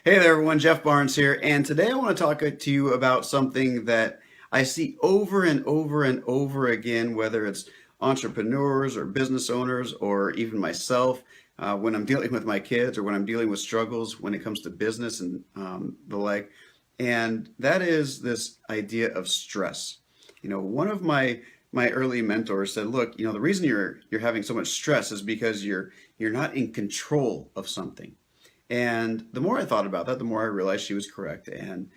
Hey there, everyone. Jeff Barnes here, and today I want to talk to you about something that I see over and over and over again, whether it's entrepreneurs or business owners or even myself, when I'm dealing with my kids or when I'm dealing with struggles when it comes to business and the like. And that is this idea of stress. One of my early mentors said, "Look, the reason you're having so much stress is because you're not in control of something." And the more I thought about that, the more I realized she was correct. And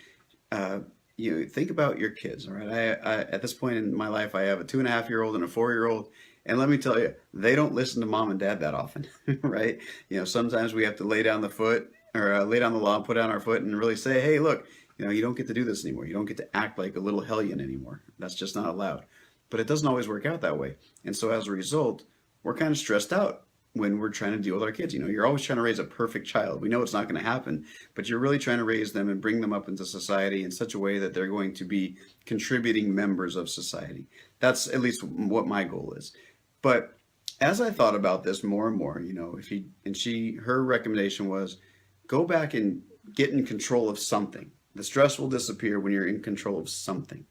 uh, you think about your kids, all right? At this point in my life, I have a 2.5-year-old and a 4-year-old. And let me tell you, they don't listen to mom and dad that often, right? Sometimes we have to lay down the foot or lay down the law, put down our foot, and really say, hey, look, you don't get to do this anymore. You don't get to act like a little hellion anymore. That's just not allowed. But it doesn't always work out that way. And so as a result, we're kind of stressed out when we're trying to deal with our kids. You're always trying to raise a perfect child. We know it's not going to happen, but you're really trying to raise them and bring them up into society in such a way that they're going to be contributing members of society. That's at least what my goal is. But as I thought about this more and more, if he and she, her recommendation was go back and get in control of something. The stress will disappear when you're in control of something.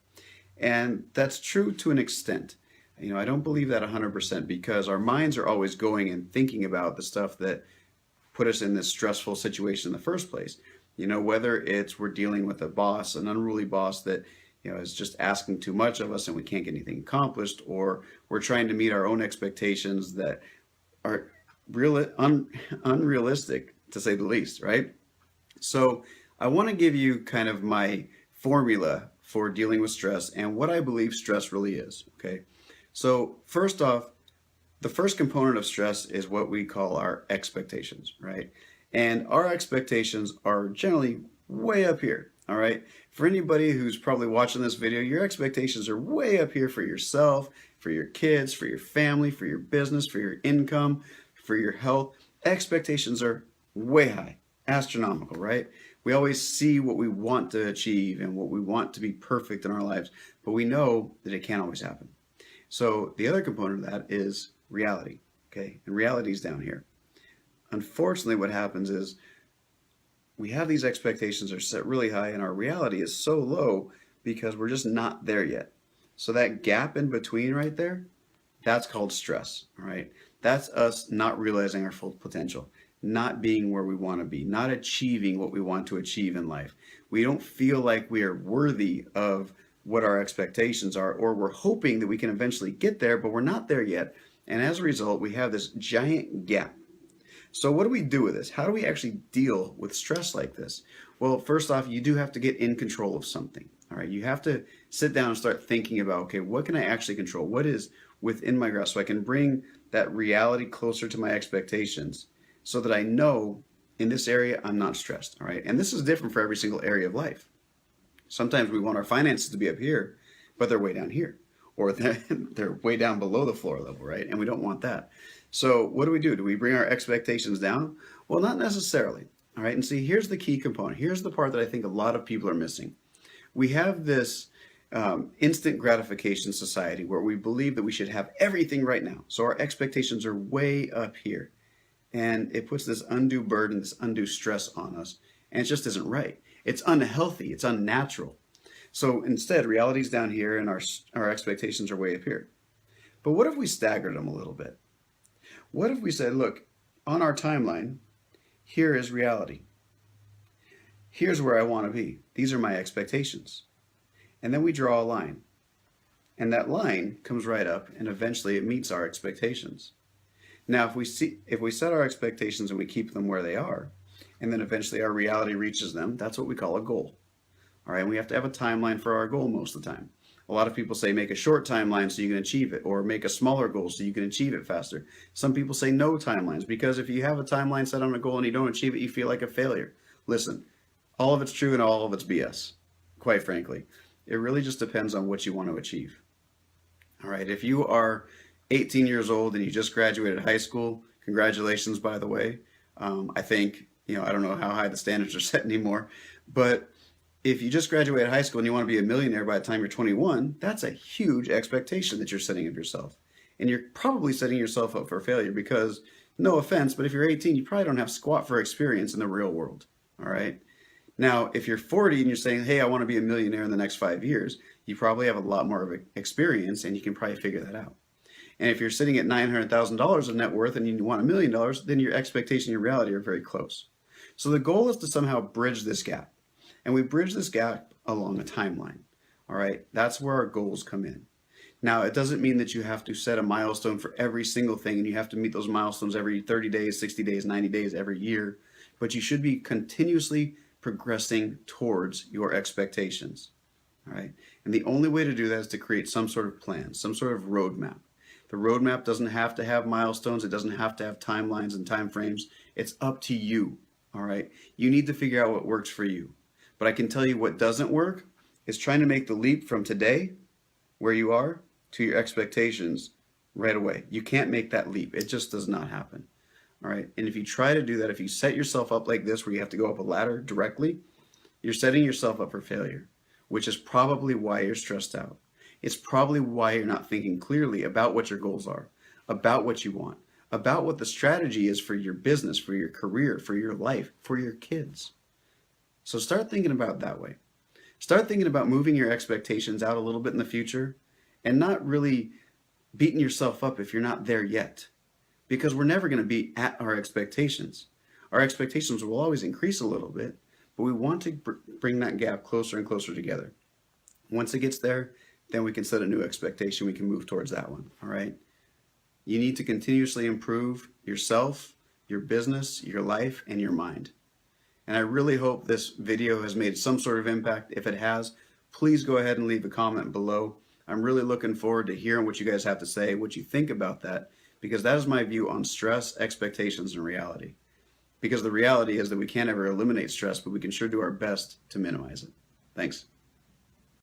And that's true to an extent. I don't believe that 100% because our minds are always going and thinking about the stuff that put us in this stressful situation in the first place. Whether it's we're dealing with a boss, an unruly boss that, is just asking too much of us and we can't get anything accomplished, or we're trying to meet our own expectations that are unrealistic, to say the least, right? So I want to give you kind of my formula for dealing with stress and what I believe stress really is, okay? So first off, the first component of stress is what we call our expectations, right? And our expectations are generally way up here, all right? For anybody who's probably watching this video, your expectations are way up here for yourself, for your kids, for your family, for your business, for your income, for your health. Expectations are way high, astronomical, right? We always see what we want to achieve and what we want to be perfect in our lives, but we know that it can't always happen. So the other component of that is reality, okay? And reality is down here. Unfortunately, what happens is we have these expectations that are set really high and our reality is so low because we're just not there yet. So that gap in between right there, that's called stress, all right? That's us not realizing our full potential, not being where we want to be, not achieving what we want to achieve in life. We don't feel like we are worthy of what our expectations are, or we're hoping that we can eventually get there, but we're not there yet. And as a result, we have this giant gap. So what do we do with this? How do we actually deal with stress like this? Well, first off, you do have to get in control of something. All right, you have to sit down and start thinking about, okay, what can I actually control? What is within my grasp so I can bring that reality closer to my expectations so that I know in this area I'm not stressed, all right? And this is different for every single area of life. Sometimes we want our finances to be up here, but they're way down here, or they're way down below the floor level, right? And we don't want that. So what do we do? Do we bring our expectations down? Well, not necessarily. All right. And see, here's the key component. Here's the part that I think a lot of people are missing. We have this instant gratification society where we believe that we should have everything right now. So our expectations are way up here. And it puts this undue burden, this undue stress on us. And it just isn't right. It's unhealthy. It's unnatural. So instead, reality's down here and our expectations are way up here. But what if we staggered them a little bit? What if we said, look, on our timeline, here is reality. Here's where I want to be. These are my expectations. And then we draw a line. And that line comes right up and eventually it meets our expectations. Now, if we set our expectations and we keep them where they are, and then eventually our reality reaches them, that's what we call a goal. All right, and we have to have a timeline for our goal most of the time. A lot of people say make a short timeline so you can achieve it, or make a smaller goal so you can achieve it faster. Some people say no timelines because if you have a timeline set on a goal and you don't achieve it, you feel like a failure. Listen, all of it's true and all of it's BS, quite frankly. It really just depends on what you want to achieve. All right, if you are 18 years old and you just graduated high school, congratulations, by the way. I think, I don't know how high the standards are set anymore, but if you just graduated high school and you want to be a millionaire by the time you're 21, that's a huge expectation that you're setting of yourself. And you're probably setting yourself up for failure because, no offense, but if you're 18, you probably don't have squat for experience in the real world. All right. Now, if you're 40 and you're saying, hey, I want to be a millionaire in the next 5 years, you probably have a lot more of experience and you can probably figure that out. And if you're sitting at $900,000 of net worth and you want $1 million, then your expectation and your reality are very close. So the goal is to somehow bridge this gap. And we bridge this gap along a timeline. All right. That's where our goals come in. Now, it doesn't mean that you have to set a milestone for every single thing and you have to meet those milestones every 30 days, 60 days, 90 days, every year. But you should be continuously progressing towards your expectations. All right. And the only way to do that is to create some sort of plan, some sort of roadmap. The roadmap doesn't have to have milestones. It doesn't have to have timelines and time frames. It's up to you. All right. You need to figure out what works for you. But I can tell you what doesn't work is trying to make the leap from today, where you are, to your expectations right away. You can't make that leap. It just does not happen. All right. And if you try to do that, if you set yourself up like this, where you have to go up a ladder directly, you're setting yourself up for failure, which is probably why you're stressed out. It's probably why you're not thinking clearly about what your goals are, about what you want, about what the strategy is for your business, for your career, for your life, for your kids. So start thinking about it that way. Start thinking about moving your expectations out a little bit in the future and not really beating yourself up if you're not there yet. Because we're never going to be at our expectations. Our expectations will always increase a little bit, but we want to bring that gap closer and closer together. Once it gets there, then we can set a new expectation. We can move towards that one. All right. You need to continuously improve yourself, your business, your life, and your mind. And I really hope this video has made some sort of impact. If it has, please go ahead and leave a comment below. I'm really looking forward to hearing what you guys have to say, what you think about that, because that is my view on stress, expectations, and reality. Because the reality is that we can't ever eliminate stress, but we can sure do our best to minimize it. Thanks.